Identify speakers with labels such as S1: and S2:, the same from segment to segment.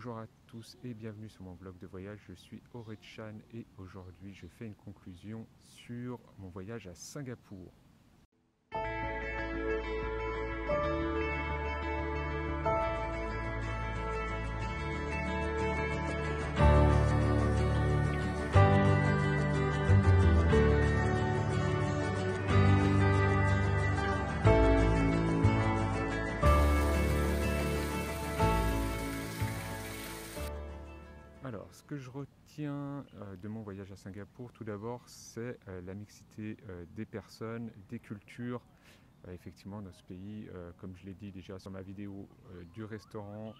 S1: Bonjour à tous et bienvenue sur mon blog de voyage, je suis Orey-chan et aujourd'hui je fais une conclusion sur mon voyage à Singapour. Alors, ce que je retiens de mon voyage à Singapour, tout d'abord, c'est la mixité des personnes, des cultures. Effectivement, dans ce pays, comme je l'ai dit déjà sur ma vidéo du restaurant,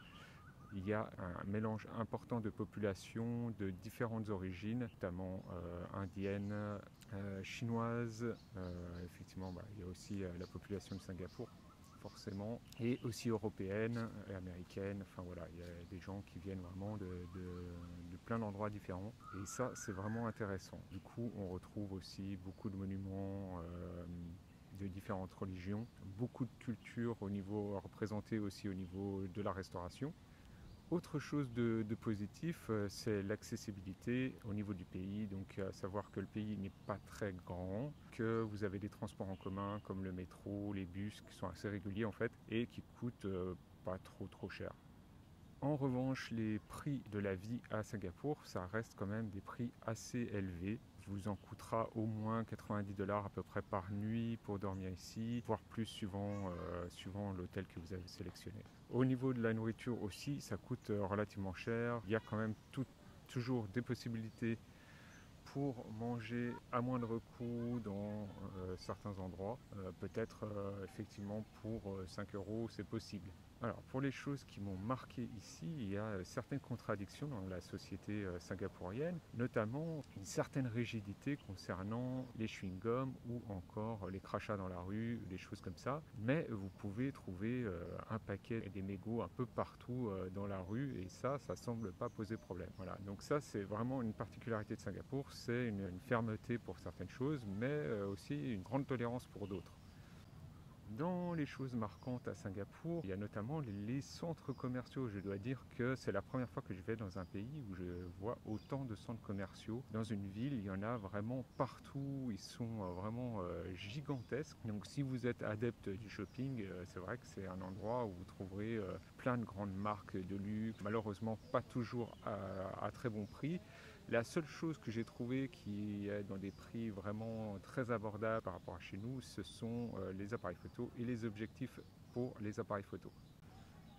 S1: il y a un mélange important de populations de différentes origines, notamment indiennes, chinoises. Effectivement, il y a aussi la population de Singapour, forcément, et aussi européenne et américaine. Enfin voilà, il y a des gens qui viennent vraiment de plein d'endroits différents. Et ça, c'est vraiment intéressant. Du coup, on retrouve aussi beaucoup de monuments de différentes religions, beaucoup de cultures au niveau représentées aussi au niveau de la restauration. Autre chose de positif, c'est l'accessibilité au niveau du pays, donc à savoir que le pays n'est pas très grand, que vous avez des transports en commun comme le métro, les bus qui sont assez réguliers en fait et qui coûtent pas trop cher. En revanche, les prix de la vie à Singapour, ça reste quand même des prix assez élevés. Vous en coûtera au moins 90 $ à peu près par nuit pour dormir ici, voire plus suivant l'hôtel que vous avez sélectionné. Au niveau de la nourriture aussi, ça coûte relativement cher. Il y a quand même toujours des possibilités pour manger à moindre coût dans certains endroits. Peut-être effectivement pour 5 € c'est possible. Alors pour les choses qui m'ont marqué ici, il y a certaines contradictions dans la société singapourienne, notamment une certaine rigidité concernant les chewing-gums ou encore les crachats dans la rue, des choses comme ça. Mais vous pouvez trouver un paquet des mégots un peu partout dans la rue et ça semble pas poser problème. Voilà, donc ça c'est vraiment une particularité de Singapour, c'est une fermeté pour certaines choses, mais aussi une grande tolérance pour d'autres. Dans les choses marquantes à Singapour, il y a notamment les centres commerciaux. Je dois dire que c'est la première fois que je vais dans un pays où je vois autant de centres commerciaux. Dans une ville, il y en a vraiment partout. Ils sont vraiment gigantesques. Donc si vous êtes adepte du shopping, c'est vrai que c'est un endroit où vous trouverez plein de grandes marques de luxe. Malheureusement, pas toujours à très bon prix. La seule chose que j'ai trouvée qui est dans des prix vraiment très abordables par rapport à chez nous, ce sont les appareils photo et les objectifs pour les appareils photo.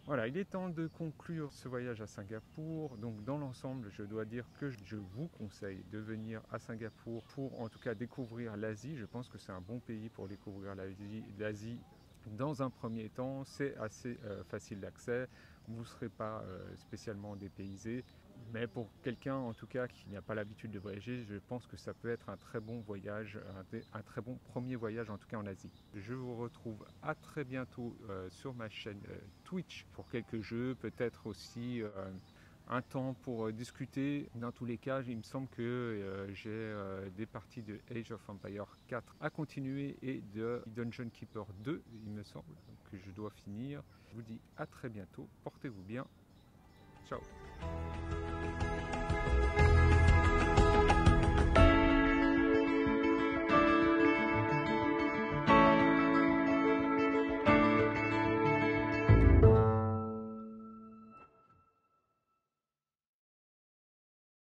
S1: Voilà, il est temps de conclure ce voyage à Singapour. Donc dans l'ensemble, je dois dire que je vous conseille de venir à Singapour pour en tout cas découvrir l'Asie. Je pense que c'est un bon pays pour découvrir l'Asie. Dans un premier temps, c'est assez facile d'accès, vous ne serez pas spécialement dépaysé, mais pour quelqu'un en tout cas qui n'a pas l'habitude de voyager, je pense que ça peut être un très bon voyage, un très bon premier voyage en tout cas en Asie. Je vous retrouve à très bientôt sur ma chaîne Twitch pour quelques jeux, peut-être aussi un temps pour discuter. Dans tous les cas, il me semble que j'ai des parties de Age of Empires 4 à continuer et de Dungeon Keeper 2, il me semble, que je dois finir. Je vous dis à très bientôt, portez-vous bien, ciao.